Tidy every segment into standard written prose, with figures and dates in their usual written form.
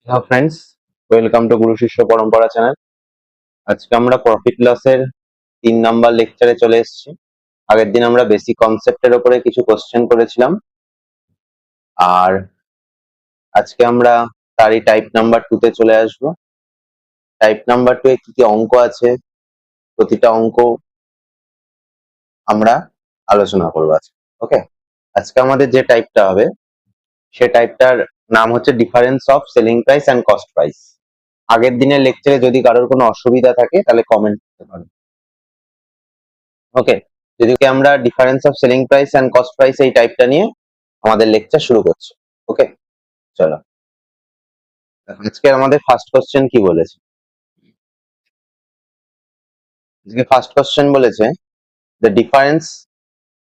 Hello friends, welcome to গুরু শিষ্য পরম্পরা channel. আজকে আমরা প্রফিট লসের 3 নাম্বার লেকচারে চলে এসেছি। আগের দিন আমরা বেসিক কনসেপ্টের উপরে কিছু কোশ্চেন করেছিলাম, আর আজকে আমরা তারই টাইপ নাম্বার 2 তে চলে আসবো। টাইপ নাম্বার 2 এ কি কি অঙ্ক আছে, প্রতিটা অঙ্ক আমরা আলোচনা করবো আজকে। ওকে, আজকে আমাদের যে টাইপটা হবে সে টাইপটার নাম হচ্ছে difference of selling price and cost price. আগের দিনের লেকচারে যদি কারোর কোনো অসুবিধা থাকে তাহলে কমেন্ট করতে পারেন। ওকে, যদি আমরা difference of selling price and cost price এই টাইপটা নিয়ে আমাদের লেকচার শুরু করছি। ওকে, চলো। আজকে আমাদের ফার্স্ট কোশ্চেন কি বলেছে? আজকে ফার্স্ট কোশ্চেন বলেছে the difference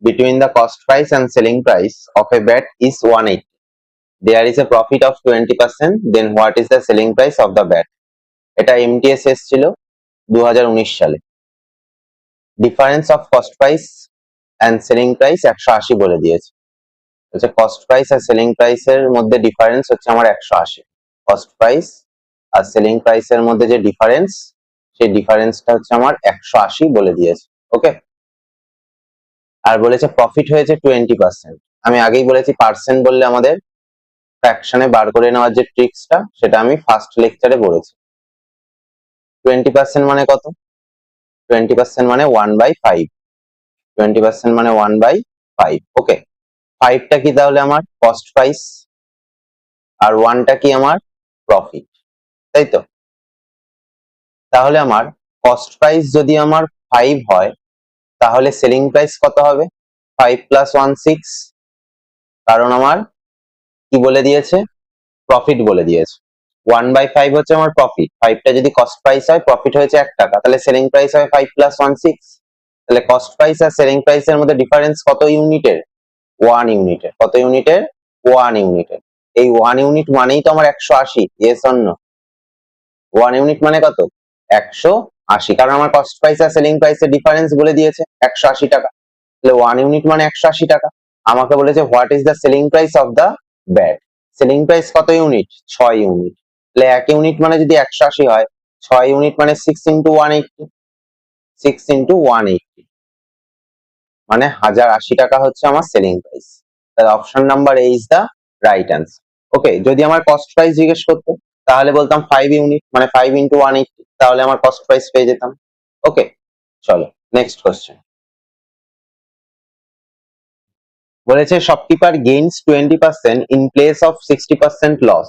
between the cost price and selling price of a bat is 180. There is a profit of 20%, then what is the selling price of the bat? এটা MTS এসেছিল 2019 সালে। Difference of cost price and selling price 180 বলে দিয়েছে। হচ্ছে cost price আর selling প্রাইসের মধ্যে difference হচ্ছে আমার 180। কস্ট প্রাইস আর সেলিং প্রাইসের মধ্যে যে ডিফারেন্স, সেই ডিফারেন্সটা হচ্ছে আমার 180 বলে দিয়েছে। ওকে, আর বলেছে প্রফিট হয়েছে 20%। আমি আগেই বলেছি পার্সেন্ট বললে আমাদের ফ্র্যাকশনে বার করে নেওয়ার যে ট্রিক্সটা, সেটা আমি ফার্স্ট লেকচারে বলেছি। 20% মানে কত? 20% মানে 1/5। 20% মানে 1/5। ওকে, 5টা কি তাহলে আমার কস্ট প্রাইস আর 1টা কি আমার প্রফিট, তাই তো? তাহলে আমার কস্ট প্রাইস যদি আমার 5 হয়, তাহলে সেলিং প্রাইস কত হবে? 5 প্লাস 1 6। কারণ আমার কি বলে দিয়েছে? প্রফিট বলে দিয়েছে। 1/5 হচ্ছে আমার প্রফিট। 5টা যদি কস্ট প্রাইস হয়, প্রফিট হয়েছে 1 টাকা, তাহলে সেলিং প্রাইস হবে 5 প্লাস 1 6। তাহলে কস্ট প্রাইস আর সেলিং প্রাইসের মধ্যে ডিফারেন্স কত ইউনিটের? 1 ইউনিটের। কত ইউনিটের? 1 ইউনিটের। এই 1 ইউনিট মানেই তো আমার 180। Yes or no? 1 ইউনিট মানে কত? 180। কারণ আমার কস্ট প্রাইস আর সেলিং প্রাইসের ডিফারেন্স বলে দিয়েছে 180 টাকা। তাহলে 1 ইউনিট মানে 180 টাকা। আমাকে বলেছে what is the selling price of the bat. Selling price কত ইউনিট? 6 ইউনিট। তাহলে 1 ইউনিট মানে যদি 180 হয়, 6 ইউনিট মানে 6 ইন্টু 180। 6 ইন্টু 180 মানে 1080 টাকা হচ্ছে আমার সেলিং প্রাইস। তাহলে option number A is the right answer. Okay, যদি আমার কস্ট প্রাইস জিজ্ঞেস করতো, তাহলে বলতাম 5 ইউনিট মানে 5 ইন্টু 180, তাহলে আমার কস্ট প্রাইস পেয়ে যেতাম। ওকে, চলো নেক্সট কোশ্চেন। বলেছে shopkeeper gains 20% in place of 60% loss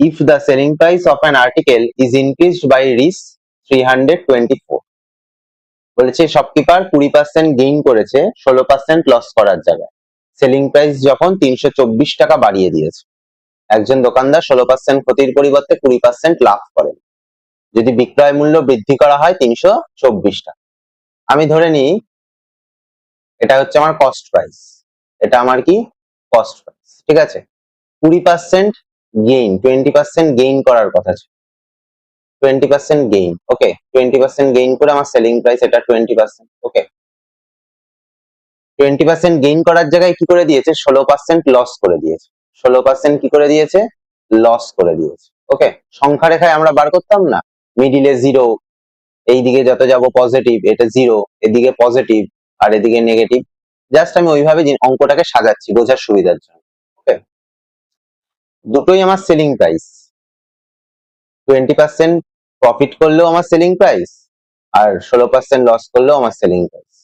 if the selling price of an article is increased by rupees 324. বলেছে শপকিপার 20% গেইন করেছে 16% লস করার জায়গায়। সেলিং প্রাইস যখন 324 টাকা বাড়িয়ে দিয়েছে। একজন দোকানদার 16% ক্ষতির পরিবর্তে 20% লাভ করেন। যদি বিক্রয় মূল্য বৃদ্ধি করা হয় 324 টাকা। আমি ধরে নিই এটা হচ্ছে আমার কস্ট প্রাইস, এটা আমার কি কস্ট প্রাইস, ঠিক আছে। 20% গেইন, 20% গেইন করার কথা ছিল। 20% গেইন, ওকে, 20% গেইন করে আমার সেলিং প্রাইস এটা 20%। ওকে, 20% গেইন করার জায়গায় কি করে দিয়েছে? 16% লস করে দিয়েছে। 16% কি করে দিয়েছে? লস করে দিয়েছে। ওকে, সংখ্যা রেখায় আমরা বার করতাম না, মিডিলে 0, এইদিকে যত যাব পজিটিভ, এটা 0, এদিকে পজিটিভ আর এদিকে নেগেটিভ। জাস্ট আমি ওইভাবে অঙ্কটাকে সাজাচ্ছি বোঝার সুবিধার জন্য। ওকে, দুটোই আমার সেলিং প্রাইস। 20% প্রফিট করলেও আমার সেলিং প্রাইস, আর 16% লস করলেও আমার সেলিং প্রাইস।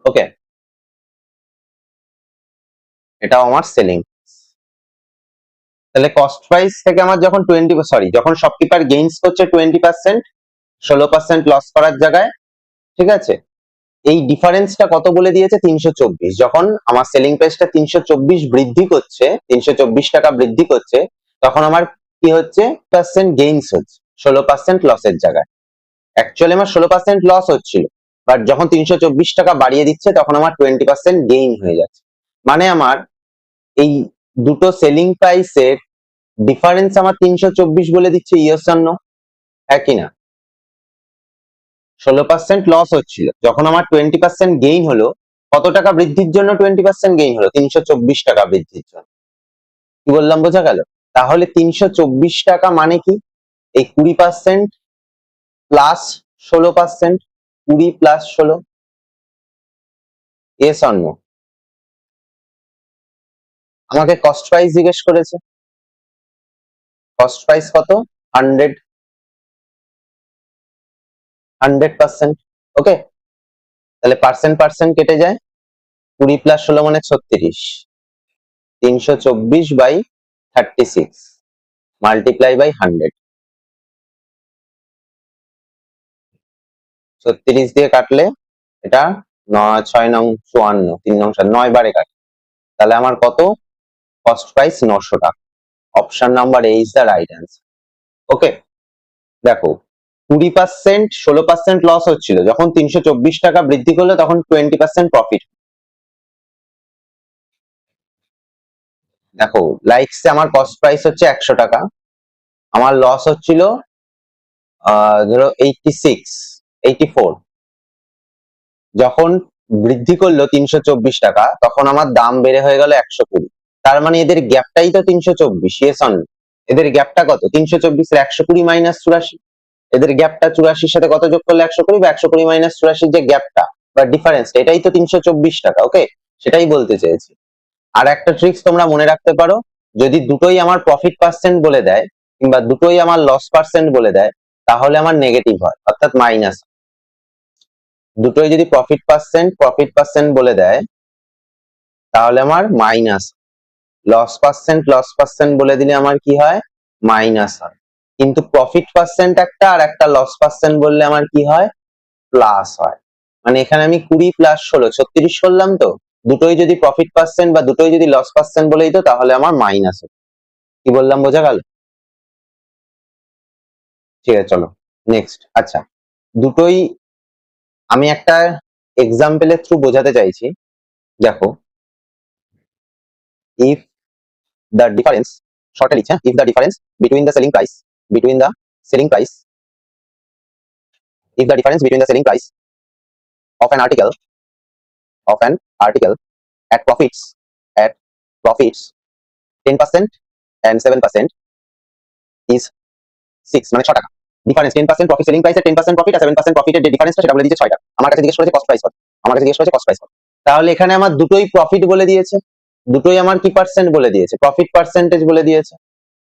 ওকে, এটাও আমার সেলিং। তাহলে কস্ট প্রাইস থেকে আমার যখন যখন শপকিপার গেইনস করছে 20%, 16% লস করার জায়গায়, ঠিক আছে, এই ডিফারেন্সটা কত বলে দিয়েছে? 324। যখন আমার সেলিং প্রাইসটা 324 বৃদ্ধি করছে, 324 টাকা বৃদ্ধি করছে, তখন আমার কি হচ্ছে? পার্সেন্ট গেইনস হচ্ছে 16% লসের জায়গায়। অ্যাকচুয়ালি আমার 16% লস হচ্ছিল, বাট যখন 324 টাকা বাড়িয়ে দিচ্ছে তখন আমার 20% গেইন হয়ে যাচ্ছে। মানে আমার এই দুটো সেলিং প্রাইসের ডিফারেন্স আমার 324 বলে দিচ্ছে। Yes or no? হ্যাঁ কি না? 16% লস হচ্ছিল, যখন আমার 20% গেইন হলো, কত টাকা বৃদ্ধির জন্য 20% গেইন হলো? 324 টাকা বৃদ্ধির জন্য। কি বললাম বোঝা গেল? তাহলে 324 টাকা মানে কি? এই 20% plus 16%, 20 plus 16, yes or no? আমাকে কস্ট প্রাইস জিজ্ঞেস করেছে। কস্ট প্রাইস কত? 100%। ওকে, তাহলে পার্সেন্ট পার্সেন্ট কেটে যায়, 20 প্লাস 16 মানে 36, 324/36 মাল্টিপ্লাই বাই 100। 36 দিয়ে কাটলে এটা 6 9 54, 3 9 বারে কাটে, তাহলে আমার কত? কস্ট প্রাইস 900 টাকা। Option number A is the right answer. Okay, দেখো 20% 16% লস হচ্ছিল, যখন 324 টাকা বৃদ্ধি করলো তখন 20% প্রফিট। দেখো লাইকসে আমার কস্ট প্রাইস হচ্ছে 100 টাকা, আমার লস হচ্ছিল ধরো 86 84, যখন বৃদ্ধি করলো 324 টাকা তখন আমার দাম বেড়ে হয়ে গেল 120। তার মানে এদের গ্যাপটাই তো 324, ইয়েস অন? এদের গ্যাপটা কত? 324 এর 120 মাইনাস 84, এদের গ্যাপটা 84 সাথে কত যোগ করলে 120, বা 120 মাইনাস 84 যে গ্যাপটা বা ডিফারেন্স, এটাই তো 324 টাকা। ওকে, সেটাই বলতে চেয়েছি। আর একটা ট্রিক্স তোমরা মনে রাখতে পারো, যদি দুটোই আমার প্রফিট পার্সেন্ট বলে দেয় কিংবা দুটোই আমার লস পার্সেন্ট বলে দেয়, তাহলে আমার নেগেটিভ হয়, অর্থাৎ মাইনাস। দুটোই যদি প্রফিট পার্সেন্ট বলে দেয় তাহলে আমার মাইনাস, লস পার্সেন্ট বলে দিলে আমার কি হয়? মাইনাস হয়। কিন্তু প্রফিট পার্সেন্ট একটা আর একটা লস পার্সেন্ট বললে আমার কি হয়? প্লাস হয়। মানে এখানে আমি 20 প্লাস 16 36 করলাম, তো দুটোই যদি প্রফিট পার্সেন্ট বা দুটোই যদি লস পার্সেন্ট বলে দিত তাহলে আমার মাইনাস হতো। কি বললাম বোঝা গেল? ঠিক আছে, চলো নেক্সট। আচ্ছা, দুটোই আমি একটা এক্সাম্পলের থ্রু বোঝাতে চাইছি। দেখো, ইফ the difference, short লিখছে, if the difference between the selling price between the selling price if the difference between the selling price of an article at profits 10% and 7% is 6, মানে 6 টাকা। ডিফারেন্স 10% প্রফিট, সেলিং প্রাইসের 10% profit আর 7% প্রফিটের যে ডিফারেন্সটা সেটা বলে দিয়েছে 6 টাকা। আমার কাছে জিজ্ঞেস করেছে কস্ট প্রাইস কত, আমার কাছে জিজ্ঞেস করেছে কস্ট প্রাইস কত। তাহলে এখানে আমার দুটোই প্রফিট বলে দিয়েছে, দুটোই আমার কি পার্সেন্ট বলে দিয়েছে? প্রফিট পার্সেন্টেজ বলে দিয়েছে,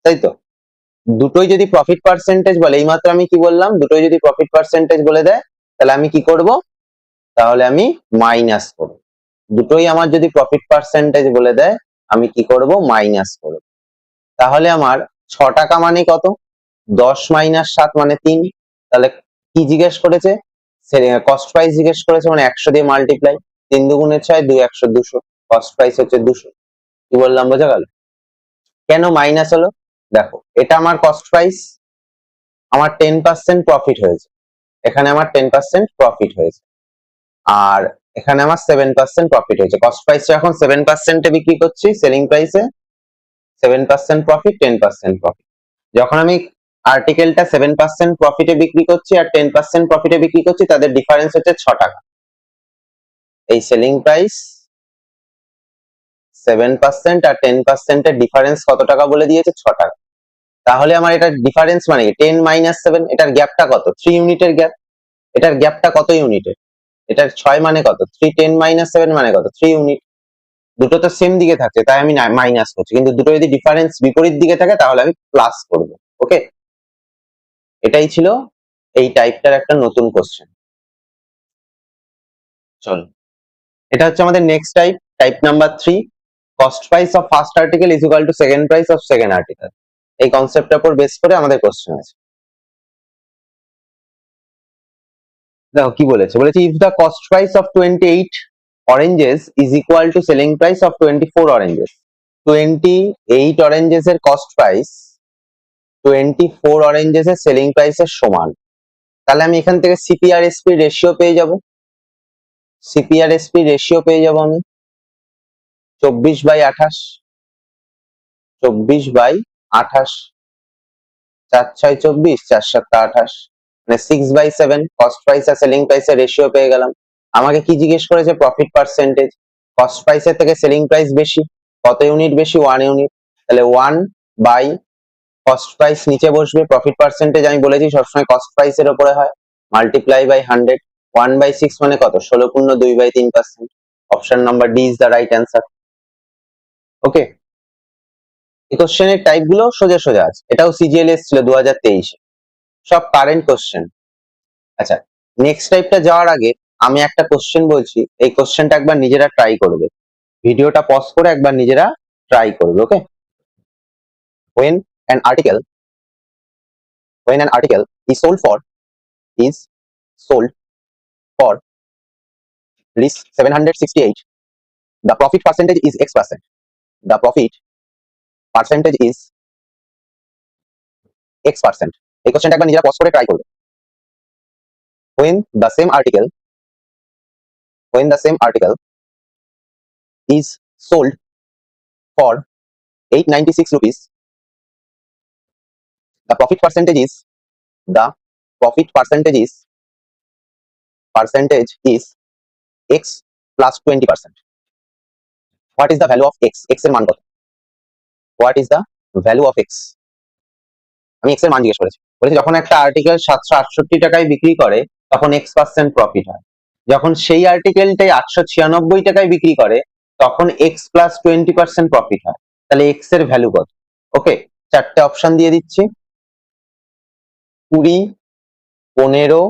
তাই তো? দুটোই যদি প্রফিট পার্সেন্টেজ বলে, এইমাত্র আমি কি বললাম? দুটোই যদি প্রফিট পার্সেন্টেজ বলে দেয় তাহলে আমি কি করব? তাহলে আমি মাইনাস করব। দুটোই আমার যদি প্রফিট পার্সেন্টেজ বলে দেয় আমি কি করব? মাইনাস করব। তাহলে আমার 6 টাকা মানে কত? 10 মাইনাস 7 মানে 3। তাহলে কি জিজ্ঞেস করেছে? কস্ট প্রাইস জিজ্ঞেস করেছে, মানে 100 দিয়ে মাল্টিপ্লাই, 3 দুগুণে 6, 2 100 200, কস্ট প্রাইস হচ্ছে 200। কি বললাম বোঝা গেল? কেন মাইনাস হলো? দেখো, এটা আমার কস্ট প্রাইস, আমার 10% প্রফিট হয়েছে, এখানে আমার 10% প্রফিট হয়েছে, আর এখানে আমার 7% প্রফিট হয়েছে। কস্ট প্রাইস এখন 7% এ বিক্রি করছি, সেলিং প্রাইসে 7% প্রফিট, 10% প্রফিট। যখন আমি আর্টিকেলটা 7% প্রফিটে বিক্রি করছি আর 10% প্রফিটে বিক্রি করছি, তাদের ডিফারেন্স হচ্ছে 6 টাকা। এই সেলিং প্রাইস 7% আর 10% এর ডিফারেন্স কত টাকা বলে দিয়েছে? 6 টাকা। তাহলে আমার এটা ডিফারেন্স মানে 10 মাইনাস 7, এটার গ্যাপটা কত? 3 ইউনিটের গ্যাপ। এটার গ্যাপটা কত ইউনিটের? এটার 6 মানে কত? 3 10 মাইনাস 7 মানে কত? 3 ইউনিট। দুটো তো সেম দিকে থাকছে তাই আমি মাইনাস করছি, কিন্তু দুটো যদি ডিফারেন্স বিপরীত দিকে থাকে তাহলে আমি প্লাস করব। ওকে, এটাই ছিল এই টাইপটার একটা নতুন কোশ্চেন। চলো, এটা হচ্ছে আমাদের next type, type number 3। Cost price of first article is equal to second prize of second article. এই কনসেপ্টটার উপর বেস করে আমাদের কোশ্চেন আছে। দেখো কি বলেছে, if the cost price of 28 oranges is equal to selling price of 24 oranges, 28 oranges এর cost price 24 oranges এর সেলিং প্রাইসের সমান, তাহলে আমি এখান থেকে সিপিআরএসপি রেশিও পেয়ে যাব। সিপিআরএসপি রেশিও পেয়ে যাব আমি 24/28, 24/28, 4 6 24, 4 7 28, মানে 6/7 কস্ট প্রাইস আর সেলিং প্রাইসের রেশিও পেয়ে গেলাম। আমাকে কি জিজ্ঞেস করেছে? Profit percentage. কস্ট প্রাইসের থেকে সেলিং প্রাইস বেশি, কত ইউনিট বেশি? 1 ইউনিট, তাহলে 1 বাই কস্ট প্রাইস নিচে বসবে, প্রফিট পার্সেন্টেজ আমি বলেছি সবসময় কস্ট প্রাইসের উপরে হয়, মাল্টিপ্লাই বাই 100, 1/6 মানে কত, 16.2/3%। Option number D is the right answer. Okay, এই কোশ্চেনের টাইপ গুলো সোজা সোজা আছে, এটাও সিজিএল এসেছিল 2023-এ, সব কারেন্ট কোশ্চেন। আচ্ছা, নেক্সট টাইপটা যাওয়ার আগে আমি একটা কোশ্চেন বলছি, এই কোশ্চেনটা একবার নিজেরা ট্রাই করবে, ভিডিওটা পজ করে একবার নিজেরা ট্রাই করবে। ওকে, when an article when an article is sold for rupees 768, the profit percentage is X%. The profit percentage is X%. এই কোশ্চেনটা একবার নিজেরা পজ করে ট্রাই করবে। when the same article is sold for 896 rupees, the profit percentage is X plus 20%. What is the value of X? X এর মান কত? What is the value of X? আমি X এর মান জিজ্ঞেস করেছি, বলেছি যখন একটা আর্টিকেল 768 টাকায় বিক্রি করে তখন X% প্রফিট হয়, যখন সেই আর্টিকেলটাই 896 টাকায় বিক্রি করে তখন X plus 20% প্রফিট হয়। তাহলে X এর ভ্যালু কত? ওকে, চারটে অপশন দিয়ে দিচ্ছি, 20, 15,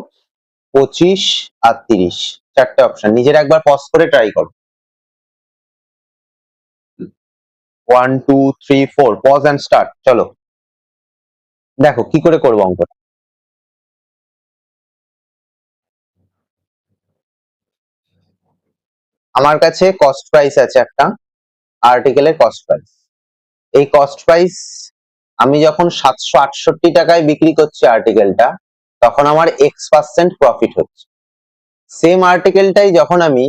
25 আর 30, চারটে অপশন নিজের একবার পজ করে ট্রাই করো। 1 2 3 4, পজ এন্ড স্টার্ট। চলো দেখো কি করে করবো অঙ্কটা। আমার কাছে কস্ট প্রাইস আছে, একটা আর্টিকেলের কস্ট প্রাইস। এই কস্ট প্রাইস আমি যখন 768 টাকায় বিক্রি করছি আর্টিকেলটা, তখন আমার X% প্রফিট হচ্ছে। সেম আর্টিকেলটাই যখন আমি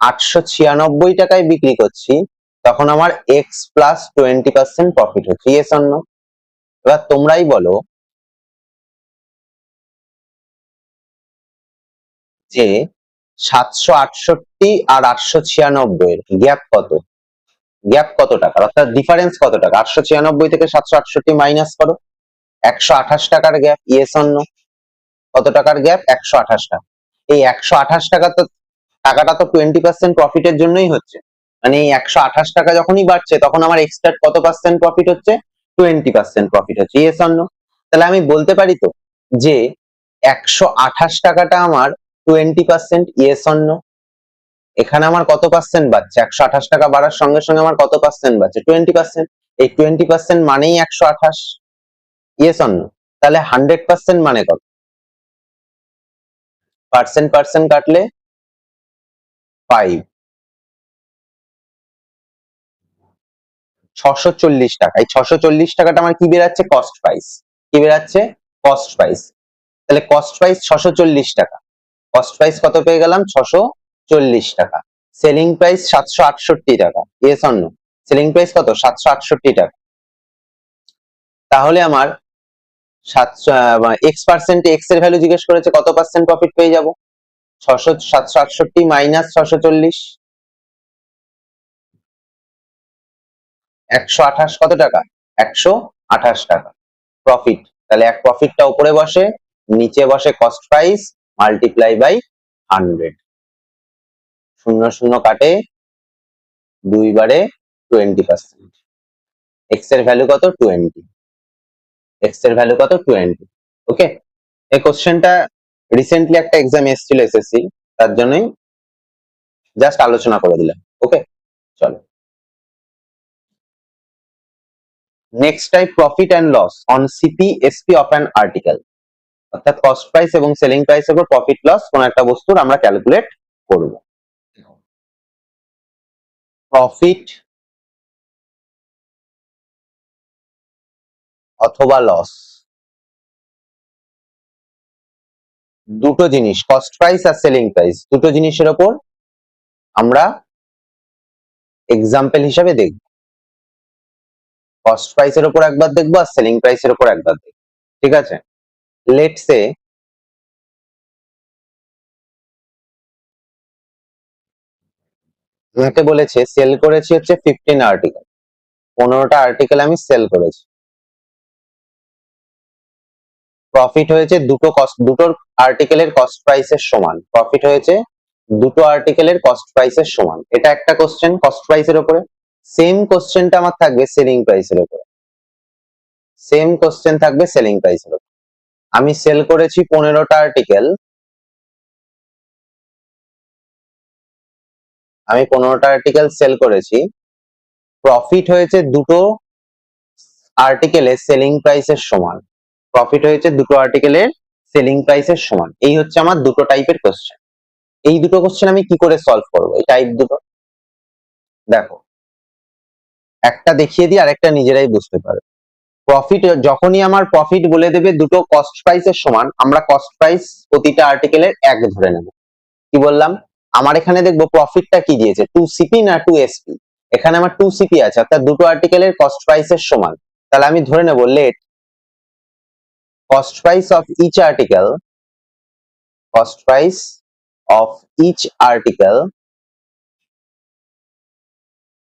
896 টাকায় বিক্রি করছি তখন আমার X plus 20% প্রফিট হচ্ছে। Yes or no? এবার তোমরাই বলো যে 768 আর 896 এর গ্যাপ কত, টাকা, অর্থাৎ ডিফারেন্স কত টাকা? 896 থেকে 768 মাইনাস করো, 128 টাকার গ্যাপ। Yes or no? কত টাকার গ্যাপ? 128 টাকা। এই 128 টাকা তো, টাকাটা তো 20% প্রফিটের জন্যই হচ্ছে, মানে এই 128 টাকা যখনই বাড়ছে তখন আমার এক্সট্রা কত পার্সেন্ট প্রফিট হচ্ছে? 20% প্রফিট হচ্ছে। Yes or no? তাহলে আমি বলতে পারি তো যে 128 টাকাটা আমার 20%। Yes or no? এখানে আমার কত পার্সেন্ট বাড়ছে? 128 টাকা বাড়ার সঙ্গে সঙ্গে আমার কত পার্সেন্ট বাড়ছে? 20%। এই 20% মানেই 128। Yes or no? তাহলে 100% মানে কত? পার্সেন্ট কাটলে 5, 640 টাকা। এই 640 টাকাটা আমার কি বেরাচ্ছে? Cost price. কি বেরাচ্ছে? Cost price. তাহলে কস্ট প্রাইস 640 টাকা, কস্ট প্রাইস কত পেয়ে গেলাম? 640 টাকা। সেলিং প্রাইস 768 টাকা। Yes or no? Selling price কত? 768 টাকা। তাহলে আমার 700 X% X এর ভ্যালু জিজ্ঞেস করেছে, কত পার্সেন্ট প্রফিট পেয়ে যাব? 768 মাইনাস 640, 128 কত টাকা? 128 টাকা প্রফিট। তাহলে এক প্রফিটটা উপরে বসে, নিচে বসে কস্ট প্রাইস, মাল্টিপ্লাই বাই 100। শূন্য শূন্য কাটে, 2 বারে 20%। X এর ভ্যালু কত? 20। X এর ভ্যালু কত? 20। ওকে, এই কোশ্চেনটা রিসেন্টলি একটা এক্সাম এসেছিল এসএসসি, তার জন্যই জাস্ট আলোচনা করে দিলাম। ওকে, চলো next type, profit and loss on CP SP of an article. অর্থাৎ কস্ট প্রাইস এবং সেলিং প্রাইসের উপর প্রফিট লস কোন একটা বস্তুর আমরা ক্যালকুলেট করব। প্রফিট অথবা লস, দুটো জিনিস, কস্ট প্রাইস আর সেলিং প্রাইস, দুটো জিনিসের উপর আমরা এক্সাম্পল হিসাবে দেখব। কস্ট প্রাইসের উপর একবার দেখবো আর সেলিং প্রাইসের উপর একবার দেখবো। ঠিক আছে, লেটস সে আমাকে বলেছে সেল করেছি হচ্ছে 15 আর্টিকেল, 15টা আর্টিকেল আমি সেল করেছি, প্রফিট হয়েছে দুটোর আর্টিকেলের কস্ট প্রাইসের সমান, প্রফিট হয়েছে দুটো আর্টিকেলের কস্ট প্রাইসের সমান। এটা একটা কোশ্চেন কস্ট প্রাইসের উপরে। সেম কোশ্চেনটা আমার থাকবে সেলিং প্রাইসের উপরে, সেম কোশ্চেন থাকবে সেলিং প্রাইসের উপরে। আমি সেল করেছি 15টা আর্টিকেল, আমি 15টা আর্টিকেল সেল করেছি, প্রফিট হয়েছে দুটো আর্টিকেলের সেলিং প্রাইসের সমান, প্রফিট হয়েছে দুটো আর্টিকেলের সেলিং প্রাইসের সমান। এই হচ্ছে আমার দুটো টাইপের কোশ্চেন। এই দুটো কোশ্চেন আমি কি করে সলভ করবো এই টাইপ দুটো? দেখো, একটা দেখিয়ে দিই আর একটা নিজেরাই বুঝতে পারো। প্রফিট, যখনই আমার প্রফিট বলে দেবে দুটো কস্ট প্রাইসের সমান, আমরা কস্ট প্রাইস প্রতিটা আর্টিকেলের এক ধরে নেব। কি বললাম? আমার এখানে দেখবো প্রফিটটা কি দিয়েছে, 2CP না 2SP। এখানে আমার 2CP আছে, অর্থাৎ দুটো আর্টিকেলের কস্ট প্রাইসের সমান। তাহলে আমি ধরে নেব let cost price of each article, cost price of each article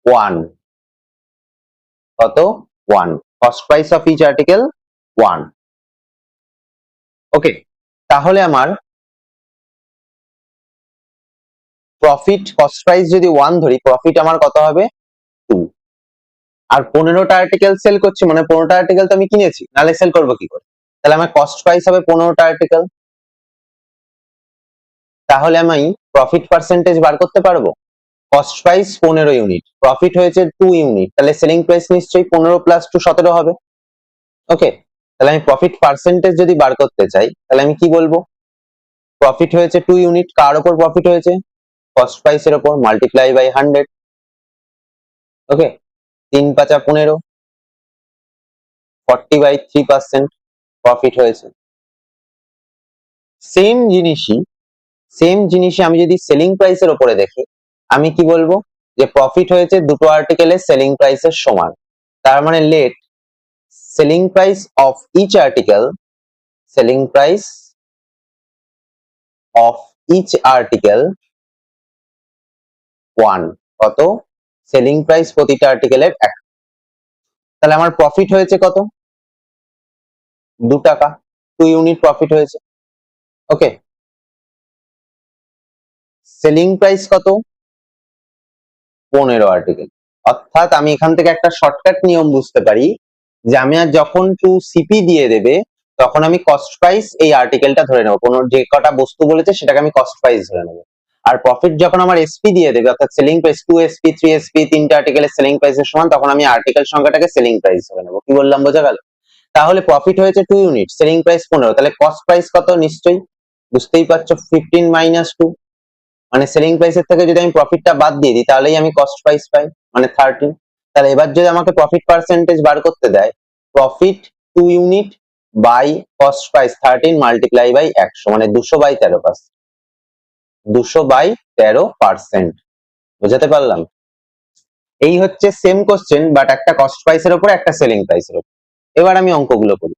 1, কত? 1, cost price of each article 1। Okay, তাহলে আমার প্রফিট কস্ট প্রাইস যদি 1 ধরি, প্রফিট আমার কত হবে? 2। আর 15টা আর্টিকেল সেল করছি মানে 15টা আর্টিকেল তো আমি কিনেছি, নাহলে সেল করবো কি করে? তাহলে আমার কস্ট প্রাইস হবে 15টা আর্টিকেল। তাহলে আমি প্রফিট পার্সেন্টেজ বার করতে পারবো। কস্ট প্রাইস 15 ইউনিট, প্রফিট হয়েছে 2 ইউনিট, তাহলে সেলিং প্রাইস নিশ্চয়ই 15 + 2 17 হবে। ওকে, তাহলে আমি প্রফিট পার্সেন্টেজ যদি বার করতে চাই, তাহলে আমি কি বলবো? প্রফিট হয়েছে 2 ইউনিট, কার উপর প্রফিট হয়েছে? কস্ট প্রাইসের উপর, মাল্টিপ্লাই বাই 100। ওকে, 3 × 5 = 15, 40/3% প্রফিট হয়েছে। সেম জিনিসই আমি যদি সেলিং প্রাইসের উপরে দেখি, আমি কি বলবো? যে প্রফিট হয়েছে দুটো আর্টিকেলের সেলিং প্রাইসের সমান। তার মানে let selling price of each article, selling price of each article 1, কত? সেলিং প্রাইস প্রতিটা আর্টিকেলের 1। তাহলে আমার প্রফিট হয়েছে কত? 2 টাকা, 2 ইউনিট প্রফিট হয়েছে। ওকে, সেলিং প্রাইস কত? 15 আর্টিকেল। অর্থাৎ আমি এখান থেকে একটা শর্টকাট নিয়ম বুঝতে পারি যে আমি আর যখন 2CP দিয়ে দেবে, তখন আমি কস্ট প্রাইস এই আর্টিকেলটা ধরে নেবো, কোনো যে কটা বস্তু বলেছে সেটাকে আমি কস্ট প্রাইস ধরে নেবো। আর প্রফিট যখন আমার SP দিয়ে দেবে, অর্থাৎ সেলিং প্রাইস 2SP 3SP তিনটা আর্টিকেলের সেলিং প্রাইসের সমান, তখন আমি আর্টিকেল সংখ্যাটাকে সেলিং প্রাইস ধরে নেবো। কি বললাম বোঝা গেল? তাহলে প্রফিট হয়েছে 2 ইউনিট, সেলিং প্রাইস 15, তাহলে কস্ট প্রাইস কত? নিশ্চয়ই বুঝতেই পারছো, 15 - 2। মানে সেলিং প্রাইসের থেকে যদি আমি প্রফিটটা বাদ দিয়ে দিই, তাহলেই আমি কস্ট প্রাইস পাই, মানে 13। তাহলে এবার যদি আমাকে প্রফিট পার্সেন্টেজ বার করতে দেয়, profit 2 unit by cost price 13 multiply by 100, মানে 200/13%, 200/13%। বুঝাতে পারলাম? এই হচ্ছে সেম কোশ্চেন, বাট একটা কস্ট প্রাইসের উপর, একটা সেলিং প্রাইসের উপর। এবার আমি অঙ্কগুলো করি।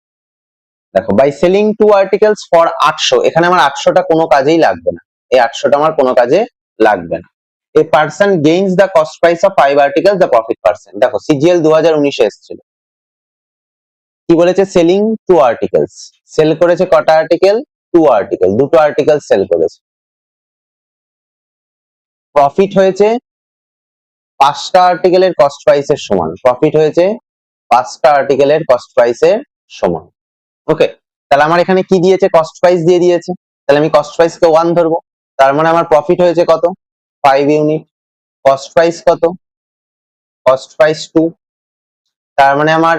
দেখো, বাই সেলিং 2 আর্টিকেলস ফর 800, এখানে আমার 800টা কোনো কাজেই লাগবে না, এই 800টা আমার কোনো কাজে লাগবে না। A person gains the cost price of 5 articles, the profit percent। দেখো, CGL 2019 এসেছিল, কি বলেছে? সেলিং 2 আর্টিকেলস, সেল করেছে কটা আর্টিকেল? 2 আর্টিকেল, দুটো আর্টিকেল সেল করেছে। প্রফিট হয়েছে 5টা আর্টিকেলের কস্ট প্রাইসের সমান, প্রফিট হয়েছে 5টা আর্টিকেলের কস্ট প্রাইসের সমান। ওকে, তাহলে আমার এখানে কি দিয়েছে? কস্ট প্রাইস দিয়ে দিয়েছে, তাহলে আমি কস্ট প্রাইসকে 1 ধরবো। তার মানে আমার প্রফিট হয়েছে কত? 5 ইউনিট। কস্ট প্রাইস কত? Cost price 2। তার মানে আমার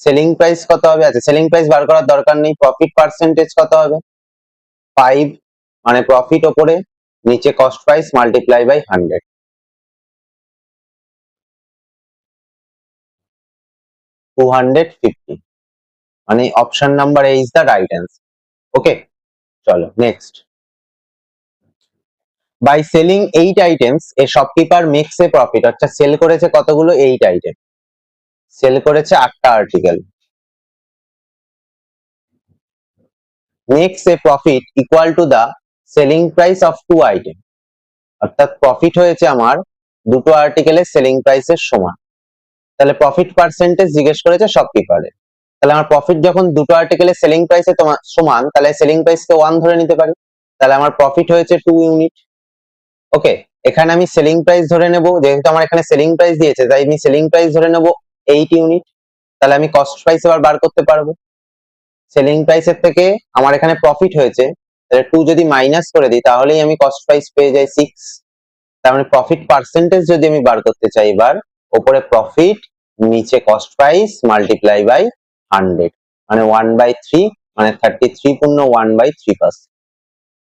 সেলিং প্রাইস কত হবে? আচ্ছা, সেলিং প্রাইস বার করার দরকার নেই, প্রফিট পার্সেন্টেজ কত হবে? 5, মানে প্রফিট ওপরে, নিচে কস্ট প্রাইস মাল্টিপ্লাই বাই 100, 250। মানে option number A is the right answer. Okay, চলো next. By selling 8 items a shopkeeper makes a profit. আচ্ছা, সেল করেছে কতগুলো? 8 আইটেম, সেল করেছে 8টা article. Makes a profit equal to the selling price of 2 item, অর্থাৎ profit হয়েছে আমার দুটো আর্টিকেলের সেলিং প্রাইসের সমান। তাহলে প্রফিট পার্সেন্টেজ জিজ্ঞেস করেছে শপকিপারের। তাহলে আমার প্রফিট যখন দুটো আর্টিকেলের সেলিং প্রাইসে তোমার সমান, তাহলে সেলিং প্রাইসকে 1 ধরে নিতে পারি। তাহলে আমার প্রফিট হয়েছে 2 ইউনিট। ওকে, এখানে আমি সেলিং প্রাইস ধরে নেব, যেহেতু আমার এখানে সেলিং প্রাইস দিয়েছে তাই আমি সেলিং প্রাইস ধরে নেব 8 ইউনিট। তাহলে আমি কস্ট প্রাইস এবার বার করতে পারবো। সেলিং প্রাইসের থেকে আমার এখানে প্রফিট হয়েছে, তাহলে 2 যদি মাইনাস করে দিই তাহলেই আমি কস্ট প্রাইস পেয়ে যাই 6। তার মানে প্রফিট পার্সেন্টেজ যদি আমি বার করতে চাই, এবার উপরে প্রফিট নিচে কস্ট প্রাইস মাল্টিপ্লাই বাই 100, মানে 1/3, মানে 33 পূর্ণ 1/3%।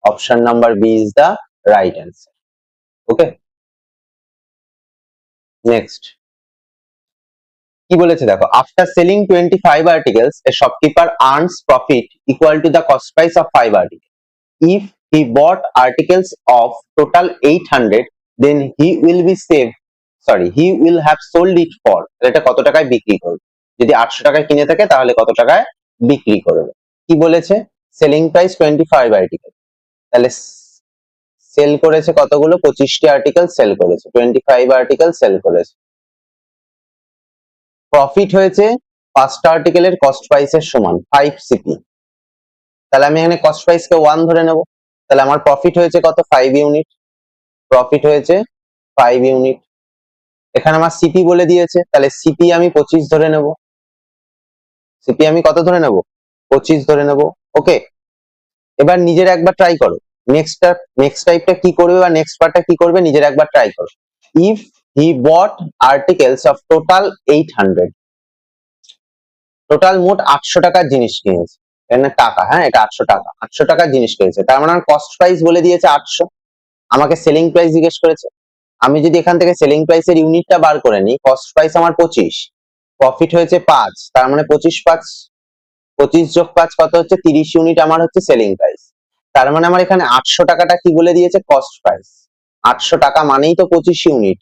Option number B is the right answer. Okay, next কি বলেছে দেখো, after selling 25 articles a shopkeeper earns profit equal to the cost price of 5 articles. If he bought articles of total 800, then he will have sold it for, এটা কত টাকায় বিক্রি করবে? যদি 800 টাকায় কিনে থাকে তাহলে কত টাকায় বিক্রি করবে? কি বলেছে, সেলিং প্রাইস 25 আর্টিকেল, তাহলে সেল করেছে কতগুলো? 25টি আর্টিকেল সেল করেছে, 25 আর্টিকেল সেল করেছে। প্রফিট হয়েছে 5টা আর্টিকেলের কস্ট প্রাইসের সমান 5 সিপি। তাহলে আমি এখানে কস্ট প্রাইসকে 1 ধরে নেব। তাহলে আমার প্রফিট হয়েছে কত? 5 ইউনিট। প্রফিট হয়েছে 5 ইউনিট। এখানে আমার সিপি বলে দিয়েছে, তাহলে সিপি আমি 25 ধরে নেব। সিপি আমি কত ধরে নেব? 25 ধরে নেব। ওকে, এবার নিজের একবার ট্রাই করো। নেক্সট টাইপটা কি করবে বা নেক্সট পার্টটা কি করবে নিজের একবার ট্রাই করো। If he bought articles of total 800, total মোট 800 টাকার জিনিস কিনেছে। এখানে টাকা, হ্যাঁ এটা 800 টাকা, 800 টাকার জিনিস কিনেছে। তার মানে আমার কস্ট প্রাইস বলে দিয়েছে 800, আমাকে সেলিং প্রাইস জিজ্ঞেস করেছে। আমি যদি এখান থেকে সেলিং প্রাইসের ইউনিটটা বার করে নিই, কস্ট প্রাইস আমার 25, প্রফিট হয়েছে 5, তার মানে 25 যোগ 5 কত হচ্ছে? 30 ইউনিট আমার হচ্ছে সেলিং প্রাইস। তার মানে আমার এখানে 800 টাকাটা কি বলে দিয়েছে? Cost price. 800 টাকা মানেই তো 25 ইউনিট,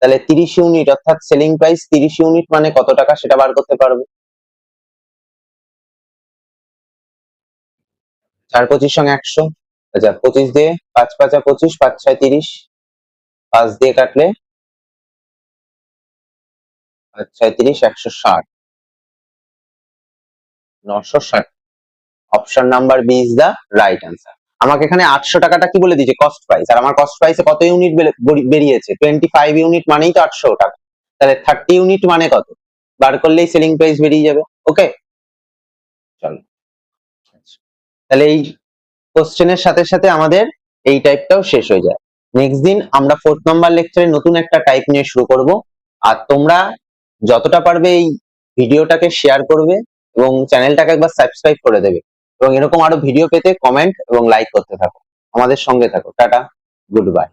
তাহলে 30 ইউনিট অর্থাৎ সেলিং প্রাইস 30 ইউনিট মানে কত টাকা সেটা বার করতে পারবো। 4 25 সঙ্গে 100, আচ্ছা 25 দিয়ে 5 5 25, 5 6 30, 5 দিয়ে কাটলে 5 6 30, 160, 960। Option number B is the right answer. আমাকে এখানে 800 টাকাটা কি বলে দিয়েছে? Cost price. আর আমার কস্ট প্রাইসে কত ইউনিট বেরিয়েছে? 25 ইউনিট মানেই তো 800 টাকা, তাহলে 30 ইউনিট মানে কত বার করলেই সেলিং প্রাইস বেরিয়ে যাবে। ওকে, চলো তাহলে এই কোশ্চেনের সাথে সাথে আমাদের এই টাইপটাও শেষ হয়ে যায়। নেক্সট দিন আমরা 4th নাম্বার লেকচারে নতুন একটা টাইপ নিয়ে শুরু করব। আর তোমরা যতটা পারবে এই ভিডিওটাকে শেয়ার করবে এবং চ্যানেলটাকে একবার সাবস্ক্রাইব করে দেবে, এবং এরকম আরো ভিডিও পেতে কমেন্ট এবং লাইক করতে থাকো। আমাদের সঙ্গে থাকো। Tata, good bye.